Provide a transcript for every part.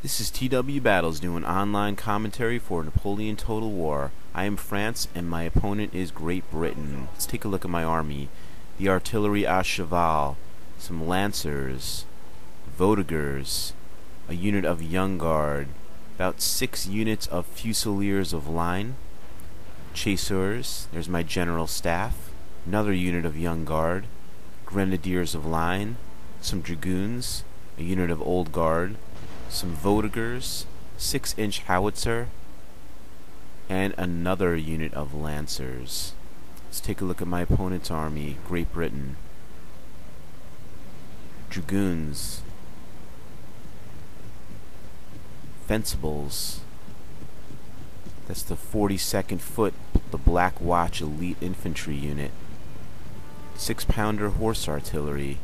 This is TW Battles doing online commentary for Napoleon Total War. I am France and my opponent is Great Britain. Let's take a look at my army. The artillery à cheval, some lancers, Vaudeguers, a unit of young guard, about 6 units of fusiliers of line, chasseurs, there's my general staff, another unit of young guard, grenadiers of line, some dragoons, a unit of old guard, some Vaudeguers, 6-inch howitzer, and another unit of lancers. Let's take a look at my opponent's army, Great Britain. Dragoons, Fencibles, that's the 42nd Foot, the Black Watch Elite Infantry unit. 6-pounder horse artillery,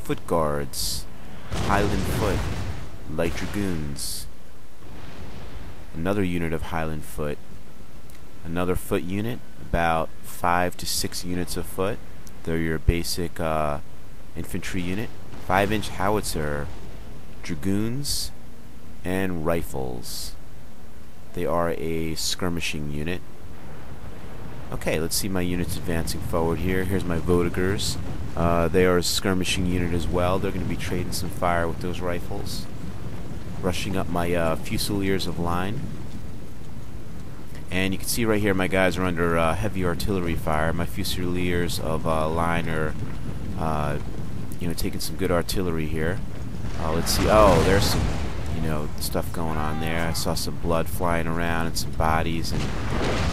Foot Guards, Highland Foot, Light Dragoons, another unit of Highland Foot, another foot unit, about 5 to 6 units of foot. They're your basic infantry unit. 5-inch howitzer, dragoons, and rifles. They are a skirmishing unit. Okay, let's see my units advancing forward here. Here's my Vaudeguers. They are a skirmishing unit as well. They're going to be trading some fire with those rifles. Rushing up my fusiliers of line. And you can see right here my guys are under heavy artillery fire. My fusiliers of line are taking some good artillery here. Let's see. Oh, there's some stuff going on there. I saw some blood flying around and some bodies, and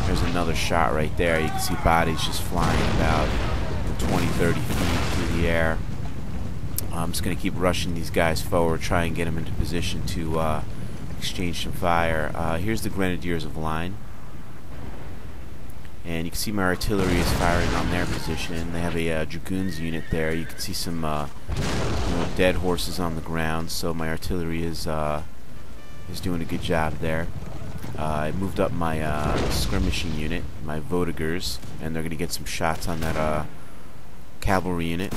there's another shot right there. You can see bodies just flying about 20-30 feet through the air. I'm just going to keep rushing these guys forward, try and get them into position to exchange some fire. Here's the grenadiers of line, and you can see my artillery is firing on their position. They have a dragoons unit there. You can see some dead horses on the ground, so my artillery is doing a good job there. I moved up my skirmishing unit, my Vaudeguers, and they're going to get some shots on that cavalry unit.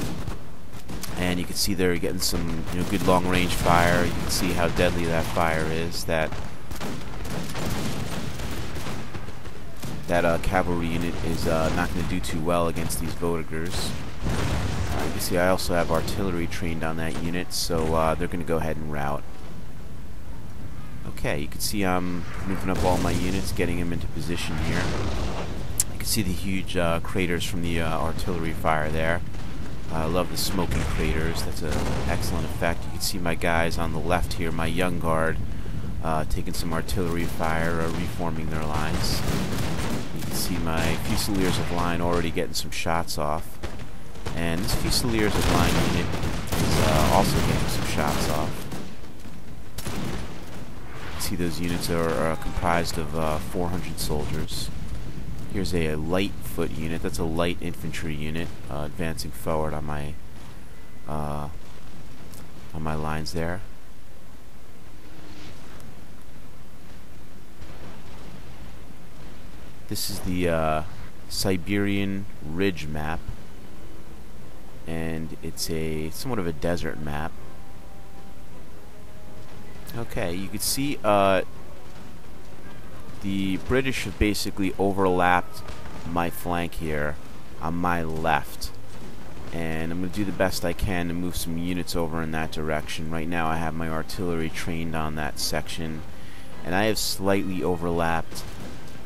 And you can see they're getting some good long-range fire. You can see how deadly that fire is. That cavalry unit is not going to do too well against these Vaudeguers. You can see I also have artillery trained on that unit, so they're going to go ahead and rout. Okay, you can see I'm moving up all my units, getting them into position here. You can see the huge craters from the artillery fire there. I love the smoking craters. That's an excellent effect. You can see my guys on the left here, my young guard, taking some artillery fire, reforming their lines. You can see my fusiliers of line already getting some shots off. And this fusiliers of line unit is also getting some shots off. See, those units are comprised of 400 soldiers. Here's a light foot unit. That's a light infantry unit advancing forward on my lines there. This is the Siberian Ridge map, and it's somewhat of a desert map. Okay, you can see the British have basically overlapped my flank here on my left, and I'm going to do the best I can to move some units over in that direction. Right now I have my artillery trained on that section, and I have slightly overlapped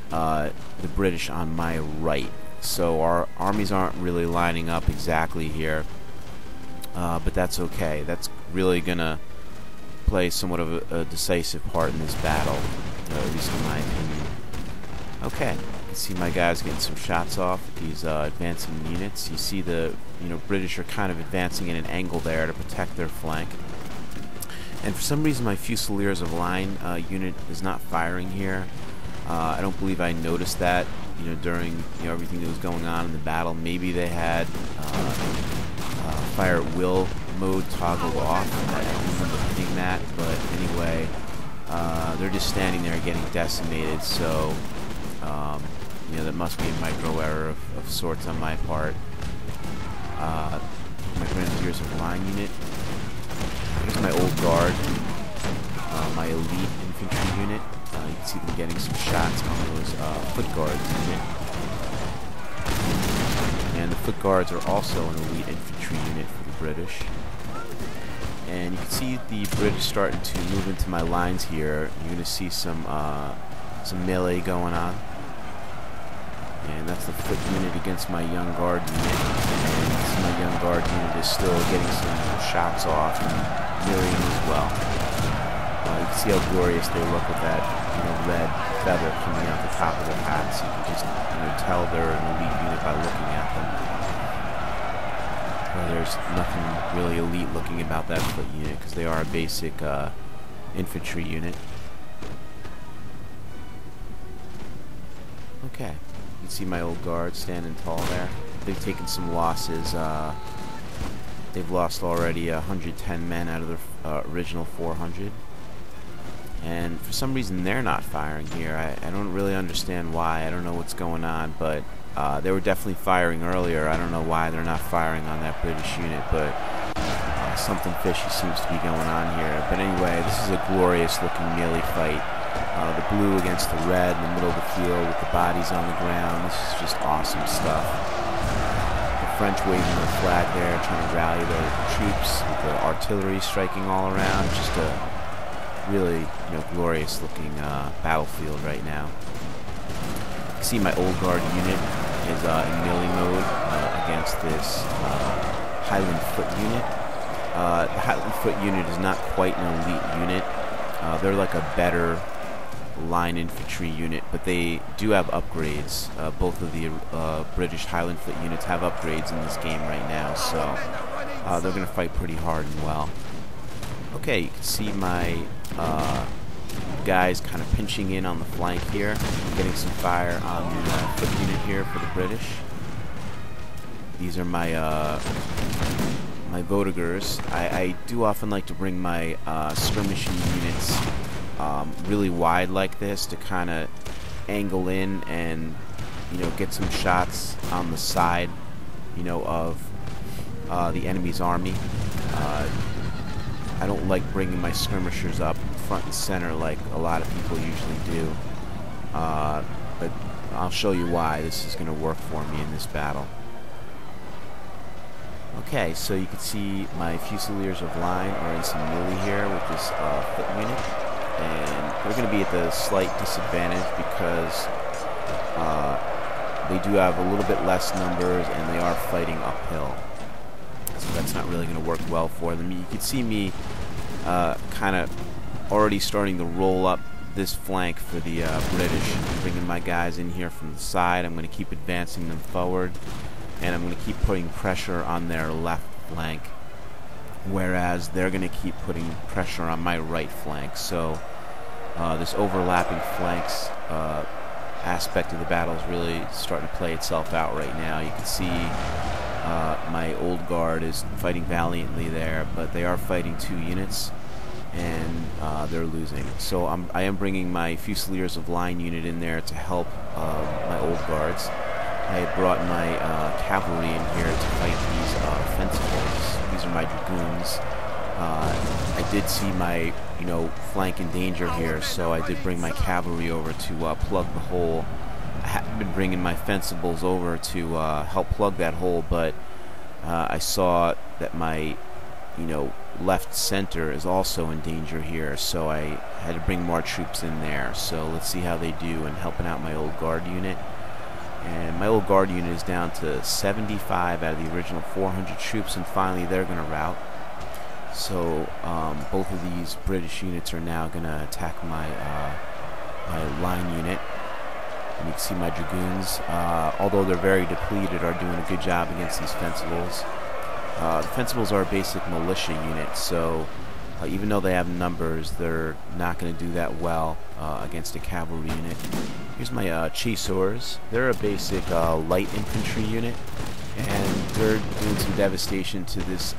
the British on my right. So our armies aren't really lining up exactly here, but that's okay. That's really going to play somewhat of a decisive part in this battle, at least in my opinion. Okay, you can see my guys getting some shots off with these advancing units. You see the British are kind of advancing in an angle there to protect their flank. And for some reason my Fusiliers of Line unit is not firing here. I don't believe I noticed that during everything that was going on in the battle. Maybe they had fire at will mode toggled off. I don't remember hitting that, but anyway, they're just standing there getting decimated, so that must be a micro error of sorts on my part. My Grenadiers of Line unit. Here's my old guard. my elite infantry unit. You can see them getting some shots on those foot guards unit. And the foot guards are also an elite infantry unit for the British. And you can see the British starting to move into my lines here. You're going to see some melee going on. And that's the foot unit against my young guard unit. And my young guard unit is still getting some shots off and milling as well. You can see how glorious they look with that, red feather coming out the top of their hats. You can just, tell they're an elite unit by looking at them. Well, there's nothing really elite looking about that foot unit because they are a basic infantry unit. Okay. You can see my old guard standing tall there. They've taken some losses. They've lost already 110 men out of the original 400. And for some reason they're not firing here. I don't really understand why. I don't know what's going on, but they were definitely firing earlier. I don't know why they're not firing on that British unit, but something fishy seems to be going on here. But anyway, this is a glorious looking melee fight. The blue against the red in the middle of the field with the bodies on the ground. This is just awesome stuff. The French waving their flag there, trying to rally their troops with the artillery striking all around. Just a really, glorious looking battlefield right now. You can see my old guard unit is in melee mode against this Highland foot unit. The Highland foot unit is not quite an elite unit. They're like a better line infantry unit, but they do have upgrades. Both of the British Highland foot units have upgrades in this game right now, so they're going to fight pretty hard and well. Okay, you can see my guys kind of pinching in on the flank here, getting some fire on the foot unit here for the British. These are my my Vodagers. I do often like to bring my skirmishing units really wide like this to kind of angle in and get some shots on the side of the enemy's army. I don't like bringing my skirmishers up front and center like a lot of people usually do, but I'll show you why this is going to work for me in this battle. Okay, so you can see my Fusiliers of line are in some melee here with this foot unit, and they're going to be at the slight disadvantage because they do have a little bit less numbers and they are fighting uphill. So that's not really going to work well for them. You can see me kind of already starting to roll up this flank for the British, bringing my guys in here from the side. I'm going to keep advancing them forward, and I'm going to keep putting pressure on their left flank, whereas they're going to keep putting pressure on my right flank. So this overlapping flanks aspect of the battle is really starting to play itself out right now. You can see my old guard is fighting valiantly there, but they are fighting 2 units, and they're losing. So I am bringing my Fusiliers of line unit in there to help my old guards. I brought my cavalry in here to fight these fencibles. These are my dragoons. I did see my flank in danger here, so I did bring my cavalry over to plug the hole. I hadn't been bringing my fencibles over to help plug that hole, but I saw that my left center is also in danger here, so I had to bring more troops in there. So let's see how they do in helping out my old guard unit. And my old guard unit is down to 75 out of the original 400 troops, and finally they're going to rout. So both of these British units are now going to attack my my line unit. And you can see my dragoons, although they're very depleted, are doing a good job against these fencibles. The fencibles are a basic militia unit, so even though they have numbers, they're not going to do that well against a cavalry unit. Here's my chasseurs. They're a basic light infantry unit, and they're doing some devastation to this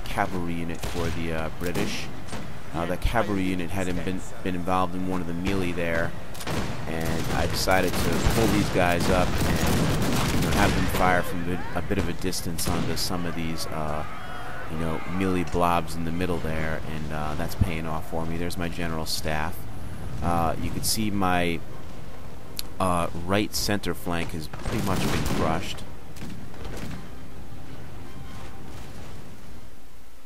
cavalry unit for the British. That cavalry unit hadn't been involved in one of the melee there, and I decided to pull these guys up and have them fire from a bit of a distance onto some of these you know, mealy blobs in the middle there, and that's paying off for me. There's my general staff. You can see my right center flank has pretty much been crushed.